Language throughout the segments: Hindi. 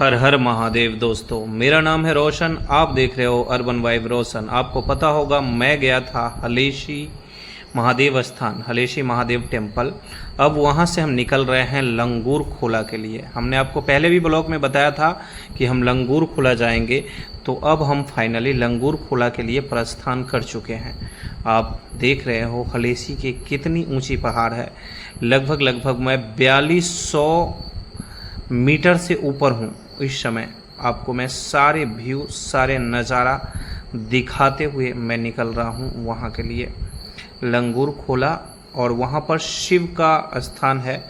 हर हर महादेव दोस्तों, मेरा नाम है रोशन। आप देख रहे हो अर्बन वाइब रोशन। आपको पता होगा मैं गया था हलेशी महादेव स्थान, हलेशी महादेव टेम्पल। अब वहाँ से हम निकल रहे हैं लंगूर खोला के लिए। हमने आपको पहले भी ब्लॉग में बताया था कि हम लंगूर खोला जाएंगे, तो अब हम फाइनली लंगूर खोला के लिए प्रस्थान कर चुके हैं। आप देख रहे हो हलेशी की कितनी ऊंची पहाड़ है। लगभग मैं 4200 मीटर से ऊपर हूँ इस समय। आपको मैं सारे व्यू, सारे नज़ारा दिखाते हुए मैं निकल रहा हूँ वहाँ के लिए लंगूर खोला। और वहाँ पर शिव का स्थान है,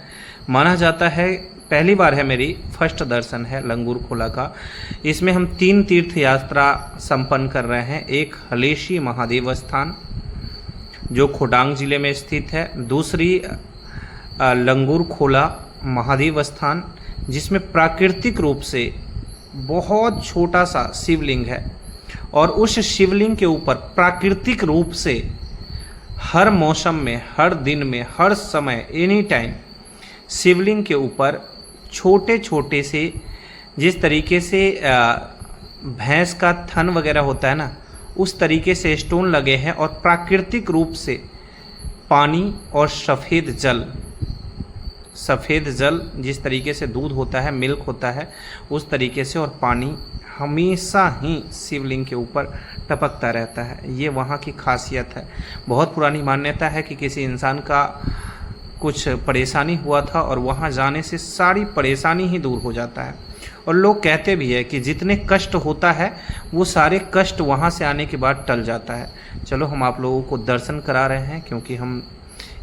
माना जाता है। पहली बार है, मेरी फर्स्ट दर्शन है लंगूर खोला का। इसमें हम 3 तीर्थ यात्रा संपन्न कर रहे हैं। एक हलेशी महादेव स्थान जो खोडांग जिले में स्थित है, दूसरी लंगूर खोला महादेव स्थान जिसमें प्राकृतिक रूप से बहुत छोटा सा शिवलिंग है, और उस शिवलिंग के ऊपर प्राकृतिक रूप से हर मौसम में, हर दिन में, हर समय, एनी टाइम शिवलिंग के ऊपर छोटे छोटे से, जिस तरीके से भैंस का थन वगैरह होता है ना, उस तरीके से स्टोन लगे हैं। और प्राकृतिक रूप से पानी और सफ़ेद जल जिस तरीके से दूध होता है, मिल्क होता है, उस तरीके से, और पानी हमेशा ही शिवलिंग के ऊपर टपकता रहता है। ये वहाँ की खासियत है। बहुत पुरानी मान्यता है कि किसी इंसान का कुछ परेशानी हुआ था और वहाँ जाने से सारी परेशानी ही दूर हो जाता है। और लोग कहते भी है कि जितने कष्ट होता है वो सारे कष्ट वहाँ से आने के बाद टल जाता है। चलो हम आप लोगों को दर्शन करा रहे हैं, क्योंकि हम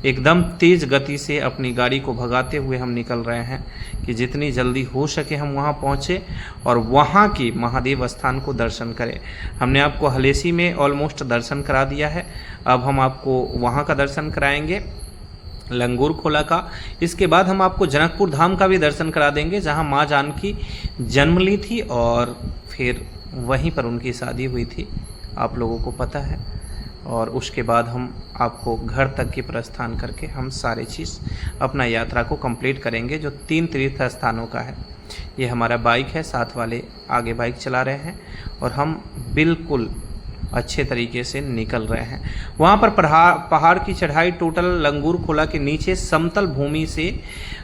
एकदम तेज़ गति से अपनी गाड़ी को भगाते हुए हम निकल रहे हैं कि जितनी जल्दी हो सके हम वहाँ पहुँचे और वहाँ की महादेव स्थान को दर्शन करें। हमने आपको हलेशी में ऑलमोस्ट दर्शन करा दिया है, अब हम आपको वहाँ का दर्शन कराएंगे, लंगूर खोला का। इसके बाद हम आपको जनकपुर धाम का भी दर्शन करा देंगे, जहाँ माँ जानकी जन्म ली थी और फिर वहीं पर उनकी शादी हुई थी, आप लोगों को पता है। और उसके बाद हम आपको घर तक की प्रस्थान करके हम सारे चीज़ अपना यात्रा को कंप्लीट करेंगे, जो 3 तीर्थ स्थानों का है। ये हमारा बाइक है, साथ वाले आगे बाइक चला रहे हैं और हम बिल्कुल अच्छे तरीके से निकल रहे हैं। वहाँ पर पहाड़ की चढ़ाई टोटल लंगूर खोला के नीचे समतल भूमि से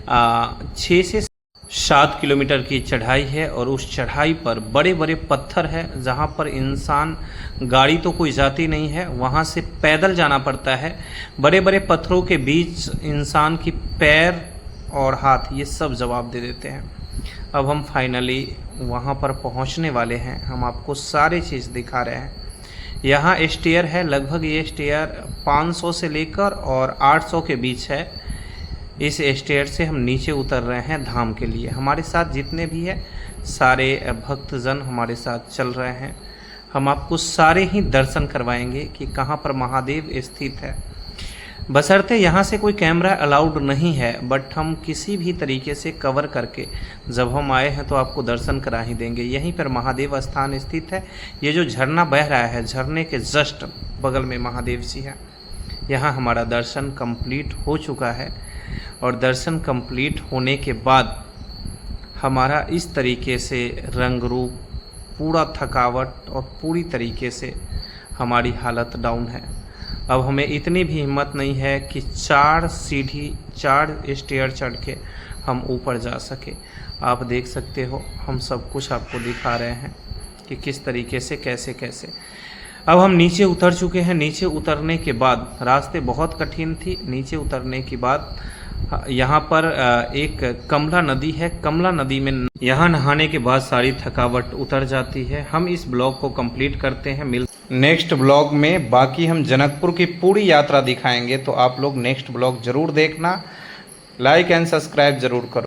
6 से 7 किलोमीटर की चढ़ाई है। और उस चढ़ाई पर बड़े बड़े पत्थर है, जहाँ पर इंसान, गाड़ी तो कोई जाती नहीं है, वहाँ से पैदल जाना पड़ता है। बड़े बड़े पत्थरों के बीच इंसान की पैर और हाथ ये सब जवाब दे देते हैं। अब हम फाइनली वहाँ पर पहुँचने वाले हैं, हम आपको सारी चीज़ दिखा रहे हैं। यहाँ स्टेयर है, लगभग ये स्टेयर 500 से लेकर और 800 के बीच है। इस स्टेयर से हम नीचे उतर रहे हैं धाम के लिए। हमारे साथ जितने भी हैं सारे भक्तजन हमारे साथ चल रहे हैं। हम आपको सारे ही दर्शन करवाएंगे कि कहाँ पर महादेव स्थित है। बशर्ते यहाँ से कोई कैमरा अलाउड नहीं है, बट हम किसी भी तरीके से कवर करके जब हम आए हैं तो आपको दर्शन करा ही देंगे। यहीं पर महादेव स्थान स्थित है। ये जो झरना बह रहा है, झरने के जस्ट बगल में महादेव जी है। यहाँ हमारा दर्शन कंप्लीट हो चुका है, और दर्शन कंप्लीट होने के बाद हमारा इस तरीके से रंग रूप, पूरा थकावट और पूरी तरीके से हमारी हालत डाउन है। अब हमें इतनी भी हिम्मत नहीं है कि 4 स्टेयर चढ़ के हम ऊपर जा सके। आप देख सकते हो, हम सब कुछ आपको दिखा रहे हैं कि किस तरीके से कैसे। अब हम नीचे उतर चुके हैं। नीचे उतरने के बाद रास्ते बहुत कठिन थी। नीचे उतरने के बाद यहाँ पर एक कमला नदी है। कमला नदी में यहाँ नहाने के बाद सारी थकावट उतर जाती है। हम इस ब्लॉग को कंप्लीट करते हैं, नेक्स्ट ब्लॉग में बाकी हम जनकपुर की पूरी यात्रा दिखाएंगे। तो आप लोग नेक्स्ट ब्लॉग ज़रूर देखना, लाइक एंड सब्सक्राइब ज़रूर करो।